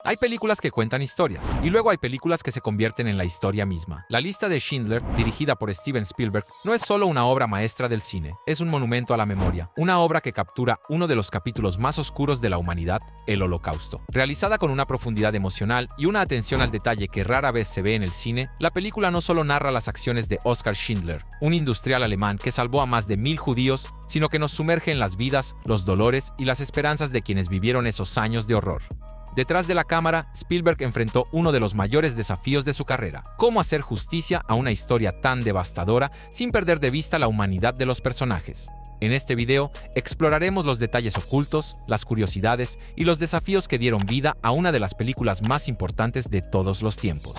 Hay películas que cuentan historias, y luego hay películas que se convierten en la historia misma. La lista de Schindler, dirigida por Steven Spielberg, no es solo una obra maestra del cine, es un monumento a la memoria, una obra que captura uno de los capítulos más oscuros de la humanidad, el Holocausto. Realizada con una profundidad emocional y una atención al detalle que rara vez se ve en el cine, la película no solo narra las acciones de Oskar Schindler, un industrial alemán que salvó a más de 1000 judíos, sino que nos sumerge en las vidas, los dolores y las esperanzas de quienes vivieron esos años de horror. Detrás de la cámara, Spielberg enfrentó uno de los mayores desafíos de su carrera: cómo hacer justicia a una historia tan devastadora sin perder de vista la humanidad de los personajes. En este video, exploraremos los detalles ocultos, las curiosidades y los desafíos que dieron vida a una de las películas más importantes de todos los tiempos.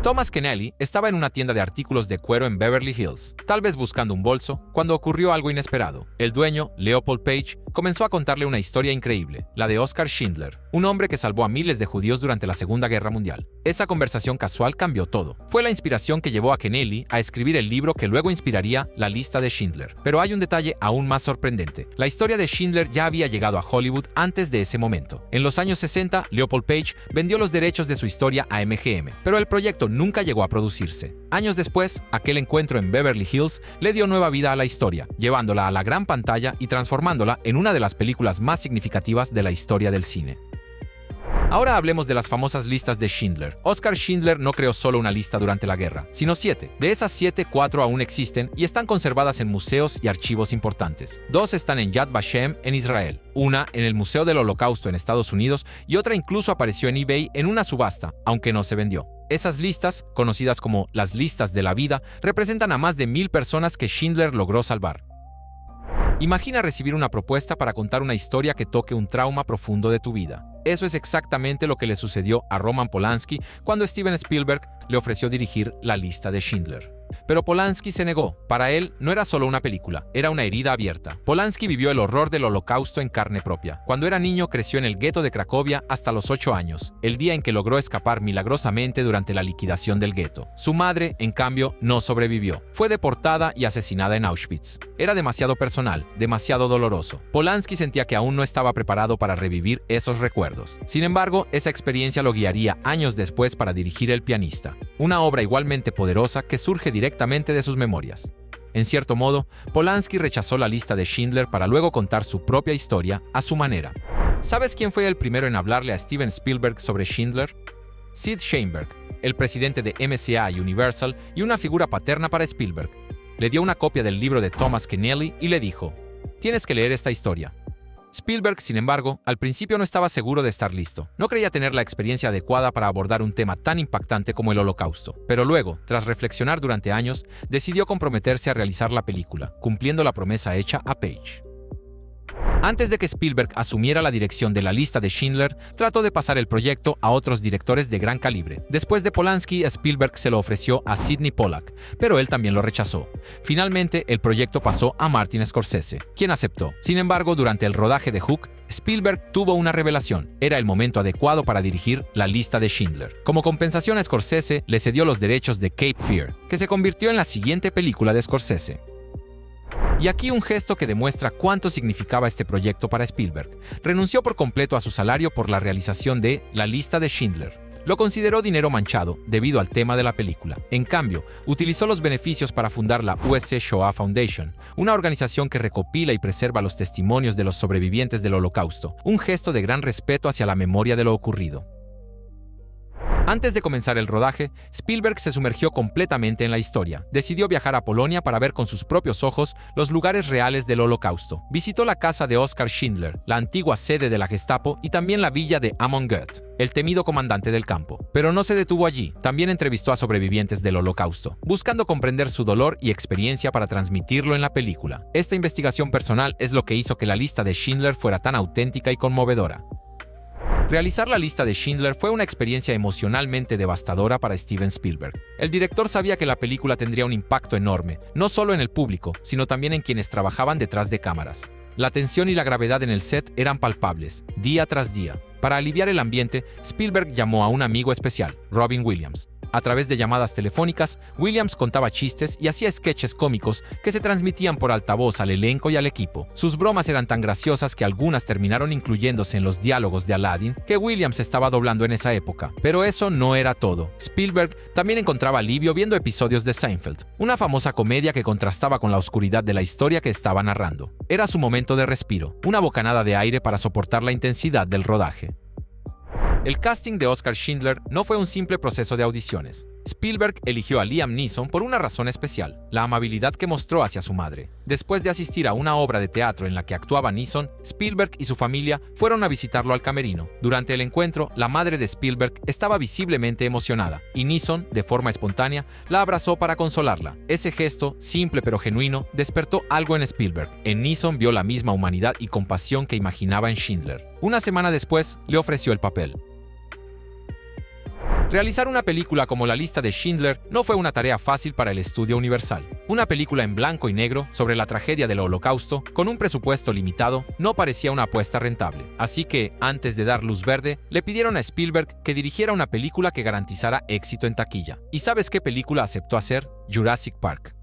Thomas Keneally estaba en una tienda de artículos de cuero en Beverly Hills, tal vez buscando un bolso, cuando ocurrió algo inesperado. El dueño, Leopold Page, comenzó a contarle una historia increíble, la de Oskar Schindler, un hombre que salvó a miles de judíos durante la Segunda Guerra Mundial. Esa conversación casual cambió todo. Fue la inspiración que llevó a Keneally a escribir el libro que luego inspiraría La lista de Schindler. Pero hay un detalle aún más sorprendente. La historia de Schindler ya había llegado a Hollywood antes de ese momento. En los años 60, Leopold Page vendió los derechos de su historia a MGM, pero el proyecto nunca llegó a producirse. Años después, aquel encuentro en Beverly Hills le dio nueva vida a la historia, llevándola a la gran pantalla y transformándola en una de las películas más significativas de la historia del cine. Ahora hablemos de las famosas listas de Schindler. Oskar Schindler no creó solo una lista durante la guerra, sino 7. De esas 7, 4 aún existen y están conservadas en museos y archivos importantes. 2 están en Yad Vashem, en Israel, una en el Museo del Holocausto en Estados Unidos y otra incluso apareció en eBay en una subasta, aunque no se vendió. Esas listas, conocidas como las listas de la vida, representan a más de 1000 personas que Schindler logró salvar. Imagina recibir una propuesta para contar una historia que toque un trauma profundo de tu vida. Eso es exactamente lo que le sucedió a Roman Polanski cuando Steven Spielberg le ofreció dirigir La lista de Schindler. Pero Polanski se negó. Para él, no era solo una película, era una herida abierta. Polanski vivió el horror del Holocausto en carne propia. Cuando era niño, creció en el gueto de Cracovia hasta los 8 años, el día en que logró escapar milagrosamente durante la liquidación del gueto. Su madre, en cambio, no sobrevivió. Fue deportada y asesinada en Auschwitz. Era demasiado personal, demasiado doloroso. Polanski sentía que aún no estaba preparado para revivir esos recuerdos. Sin embargo, esa experiencia lo guiaría años después para dirigir El pianista, una obra igualmente poderosa que surge directamente de sus memorias. En cierto modo, Polanski rechazó la lista de Schindler para luego contar su propia historia a su manera. ¿Sabes quién fue el primero en hablarle a Steven Spielberg sobre Schindler? Sid Sheinberg, el presidente de MCA Universal y una figura paterna para Spielberg. Le dio una copia del libro de Thomas Keneally y le dijo: "Tienes que leer esta historia". Spielberg, sin embargo, al principio no estaba seguro de estar listo. No creía tener la experiencia adecuada para abordar un tema tan impactante como el Holocausto. Pero luego, tras reflexionar durante años, decidió comprometerse a realizar la película, cumpliendo la promesa hecha a Page. Antes de que Spielberg asumiera la dirección de La lista de Schindler, trató de pasar el proyecto a otros directores de gran calibre. Después de Polanski, Spielberg se lo ofreció a Sidney Pollack, pero él también lo rechazó. Finalmente, el proyecto pasó a Martin Scorsese, quien aceptó. Sin embargo, durante el rodaje de Hook, Spielberg tuvo una revelación. Era el momento adecuado para dirigir La lista de Schindler. Como compensación a Scorsese, le cedió los derechos de Cape Fear, que se convirtió en la siguiente película de Scorsese. Y aquí un gesto que demuestra cuánto significaba este proyecto para Spielberg. Renunció por completo a su salario por la realización de La lista de Schindler. Lo consideró dinero manchado debido al tema de la película. En cambio, utilizó los beneficios para fundar la USC Shoah Foundation, una organización que recopila y preserva los testimonios de los sobrevivientes del Holocausto, un gesto de gran respeto hacia la memoria de lo ocurrido. Antes de comenzar el rodaje, Spielberg se sumergió completamente en la historia. Decidió viajar a Polonia para ver con sus propios ojos los lugares reales del Holocausto. Visitó la casa de Oskar Schindler, la antigua sede de la Gestapo, y también la villa de Amon Goeth, el temido comandante del campo. Pero no se detuvo allí. También entrevistó a sobrevivientes del Holocausto, buscando comprender su dolor y experiencia para transmitirlo en la película. Esta investigación personal es lo que hizo que La lista de Schindler fuera tan auténtica y conmovedora. Realizar La lista de Schindler fue una experiencia emocionalmente devastadora para Steven Spielberg. El director sabía que la película tendría un impacto enorme, no solo en el público, sino también en quienes trabajaban detrás de cámaras. La tensión y la gravedad en el set eran palpables, día tras día. Para aliviar el ambiente, Spielberg llamó a un amigo especial, Robin Williams. A través de llamadas telefónicas, Williams contaba chistes y hacía sketches cómicos que se transmitían por altavoz al elenco y al equipo. Sus bromas eran tan graciosas que algunas terminaron incluyéndose en los diálogos de Aladdin que Williams estaba doblando en esa época. Pero eso no era todo. Spielberg también encontraba alivio viendo episodios de Seinfeld, una famosa comedia que contrastaba con la oscuridad de la historia que estaba narrando. Era su momento de respiro, una bocanada de aire para soportar la intensidad del rodaje. El casting de Oscar Schindler no fue un simple proceso de audiciones. Spielberg eligió a Liam Neeson por una razón especial, la amabilidad que mostró hacia su madre. Después de asistir a una obra de teatro en la que actuaba Neeson, Spielberg y su familia fueron a visitarlo al camerino. Durante el encuentro, la madre de Spielberg estaba visiblemente emocionada, y Neeson, de forma espontánea, la abrazó para consolarla. Ese gesto, simple pero genuino, despertó algo en Spielberg. En Neeson vio la misma humanidad y compasión que imaginaba en Schindler. Una semana después, le ofreció el papel. Realizar una película como La lista de Schindler no fue una tarea fácil para el estudio Universal. Una película en blanco y negro sobre la tragedia del Holocausto, con un presupuesto limitado, no parecía una apuesta rentable. Así que, antes de dar luz verde, le pidieron a Spielberg que dirigiera una película que garantizara éxito en taquilla. ¿Y sabes qué película aceptó hacer? Jurassic Park.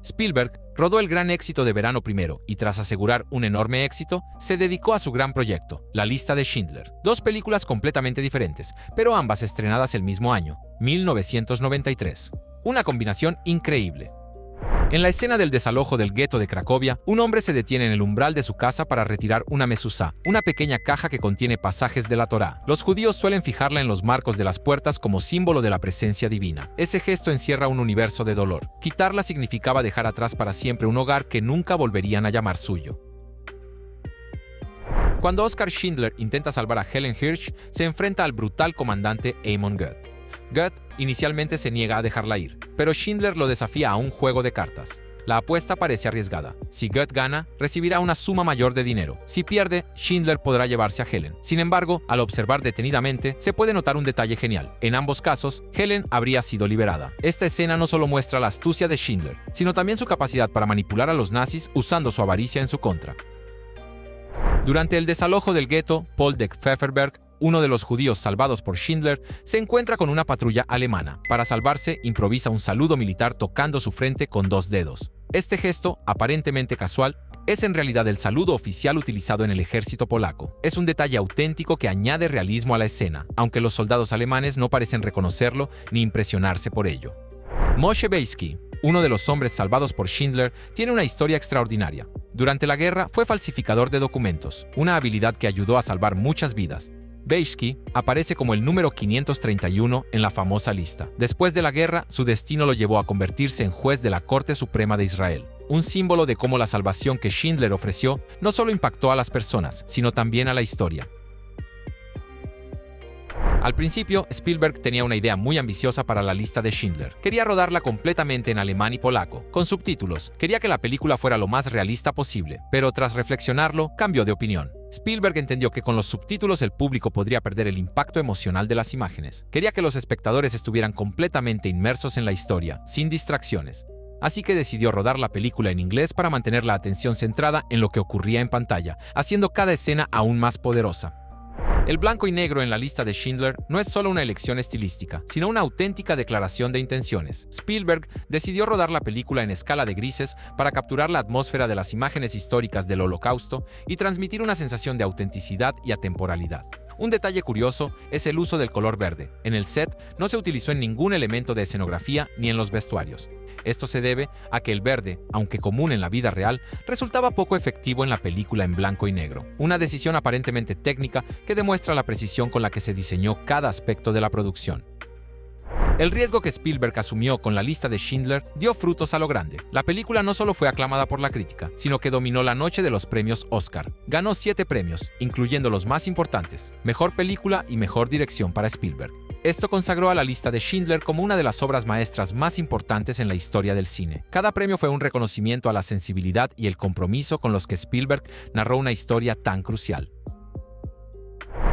Spielberg rodó el gran éxito de Verano Primero y tras asegurar un enorme éxito, se dedicó a su gran proyecto, La lista de Schindler. Dos películas completamente diferentes, pero ambas estrenadas el mismo año, 1993. Una combinación increíble. En la escena del desalojo del gueto de Cracovia, un hombre se detiene en el umbral de su casa para retirar una mezuzá, una pequeña caja que contiene pasajes de la Torá. Los judíos suelen fijarla en los marcos de las puertas como símbolo de la presencia divina. Ese gesto encierra un universo de dolor. Quitarla significaba dejar atrás para siempre un hogar que nunca volverían a llamar suyo. Cuando Oscar Schindler intenta salvar a Helen Hirsch, se enfrenta al brutal comandante Amon Goeth. Goeth inicialmente se niega a dejarla ir, pero Schindler lo desafía a un juego de cartas. La apuesta parece arriesgada. Si Goeth gana, recibirá una suma mayor de dinero. Si pierde, Schindler podrá llevarse a Helen. Sin embargo, al observar detenidamente, se puede notar un detalle genial. En ambos casos, Helen habría sido liberada. Esta escena no solo muestra la astucia de Schindler, sino también su capacidad para manipular a los nazis usando su avaricia en su contra. Durante el desalojo del gueto, Paul de Pfefferberg, uno de los judíos salvados por Schindler, se encuentra con una patrulla alemana. Para salvarse, improvisa un saludo militar tocando su frente con dos dedos. Este gesto, aparentemente casual, es en realidad el saludo oficial utilizado en el ejército polaco. Es un detalle auténtico que añade realismo a la escena, aunque los soldados alemanes no parecen reconocerlo ni impresionarse por ello. Moshe Beisky, uno de los hombres salvados por Schindler, tiene una historia extraordinaria. Durante la guerra fue falsificador de documentos, una habilidad que ayudó a salvar muchas vidas. Beisky aparece como el número 531 en la famosa lista. Después de la guerra, su destino lo llevó a convertirse en juez de la Corte Suprema de Israel, un símbolo de cómo la salvación que Schindler ofreció no solo impactó a las personas, sino también a la historia. Al principio, Spielberg tenía una idea muy ambiciosa para La lista de Schindler. Quería rodarla completamente en alemán y polaco, con subtítulos. Quería que la película fuera lo más realista posible, pero tras reflexionarlo, cambió de opinión. Spielberg entendió que con los subtítulos el público podría perder el impacto emocional de las imágenes. Quería que los espectadores estuvieran completamente inmersos en la historia, sin distracciones. Así que decidió rodar la película en inglés para mantener la atención centrada en lo que ocurría en pantalla, haciendo cada escena aún más poderosa. El blanco y negro en La lista de Schindler no es solo una elección estilística, sino una auténtica declaración de intenciones. Spielberg decidió rodar la película en escala de grises para capturar la atmósfera de las imágenes históricas del Holocausto y transmitir una sensación de autenticidad y atemporalidad. Un detalle curioso es el uso del color verde. En el set no se utilizó en ningún elemento de escenografía ni en los vestuarios. Esto se debe a que el verde, aunque común en la vida real, resultaba poco efectivo en la película en blanco y negro. Una decisión aparentemente técnica que demuestra la precisión con la que se diseñó cada aspecto de la producción. El riesgo que Spielberg asumió con La lista de Schindler dio frutos a lo grande. La película no solo fue aclamada por la crítica, sino que dominó la noche de los premios Oscar. Ganó 7 premios, incluyendo los más importantes: Mejor Película y Mejor Dirección para Spielberg. Esto consagró a La lista de Schindler como una de las obras maestras más importantes en la historia del cine. Cada premio fue un reconocimiento a la sensibilidad y el compromiso con los que Spielberg narró una historia tan crucial.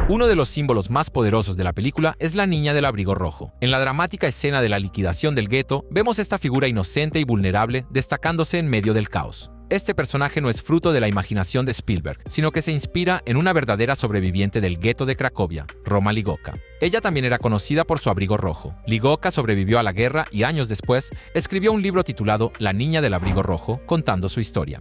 Uno de los símbolos más poderosos de la película es la niña del abrigo rojo. En la dramática escena de la liquidación del gueto, vemos esta figura inocente y vulnerable destacándose en medio del caos. Este personaje no es fruto de la imaginación de Spielberg, sino que se inspira en una verdadera sobreviviente del gueto de Cracovia, Roma Ligotka. Ella también era conocida por su abrigo rojo. Ligotka sobrevivió a la guerra y años después escribió un libro titulado La niña del abrigo rojo, contando su historia.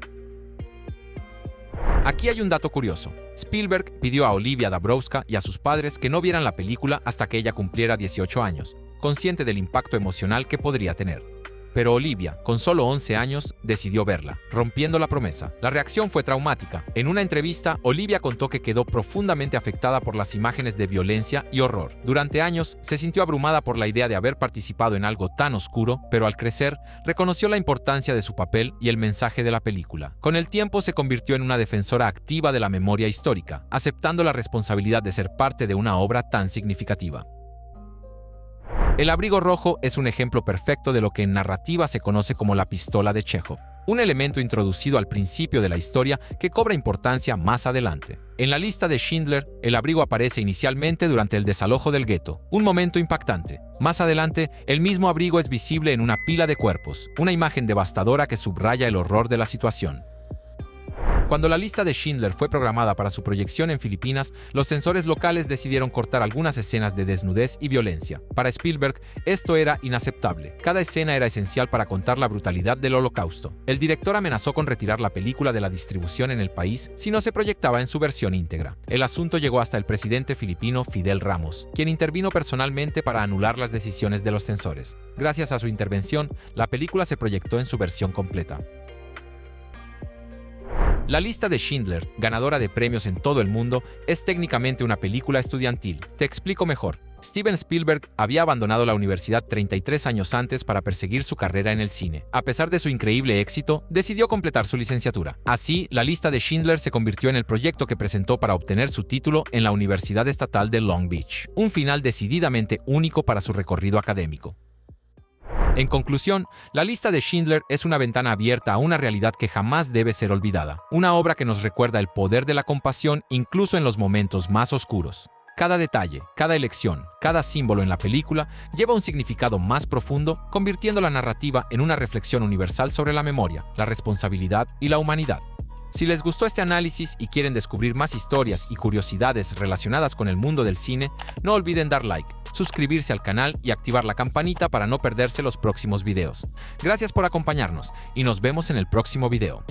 Aquí hay un dato curioso. Spielberg pidió a Olivia Dabrowska y a sus padres que no vieran la película hasta que ella cumpliera 18 años, consciente del impacto emocional que podría tener. Pero Olivia, con solo 11 años, decidió verla, rompiendo la promesa. La reacción fue traumática. En una entrevista, Olivia contó que quedó profundamente afectada por las imágenes de violencia y horror. Durante años, se sintió abrumada por la idea de haber participado en algo tan oscuro, pero al crecer, reconoció la importancia de su papel y el mensaje de la película. Con el tiempo, se convirtió en una defensora activa de la memoria histórica, aceptando la responsabilidad de ser parte de una obra tan significativa. El abrigo rojo es un ejemplo perfecto de lo que en narrativa se conoce como la pistola de Chekhov, un elemento introducido al principio de la historia que cobra importancia más adelante. En la lista de Schindler, el abrigo aparece inicialmente durante el desalojo del gueto, un momento impactante. Más adelante, el mismo abrigo es visible en una pila de cuerpos, una imagen devastadora que subraya el horror de la situación. Cuando la lista de Schindler fue programada para su proyección en Filipinas, los censores locales decidieron cortar algunas escenas de desnudez y violencia. Para Spielberg, esto era inaceptable. Cada escena era esencial para contar la brutalidad del Holocausto. El director amenazó con retirar la película de la distribución en el país si no se proyectaba en su versión íntegra. El asunto llegó hasta el presidente filipino Fidel Ramos, quien intervino personalmente para anular las decisiones de los censores. Gracias a su intervención, la película se proyectó en su versión completa. La lista de Schindler, ganadora de premios en todo el mundo, es técnicamente una película estudiantil. Te explico mejor. Steven Spielberg había abandonado la universidad 33 años antes para perseguir su carrera en el cine. A pesar de su increíble éxito, decidió completar su licenciatura. Así, la lista de Schindler se convirtió en el proyecto que presentó para obtener su título en la Universidad Estatal de Long Beach, un final decididamente único para su recorrido académico. En conclusión, la lista de Schindler es una ventana abierta a una realidad que jamás debe ser olvidada, una obra que nos recuerda el poder de la compasión incluso en los momentos más oscuros. Cada detalle, cada elección, cada símbolo en la película lleva un significado más profundo, convirtiendo la narrativa en una reflexión universal sobre la memoria, la responsabilidad y la humanidad. Si les gustó este análisis y quieren descubrir más historias y curiosidades relacionadas con el mundo del cine, no olviden dar like, suscribirse al canal y activar la campanita para no perderse los próximos videos. Gracias por acompañarnos y nos vemos en el próximo video.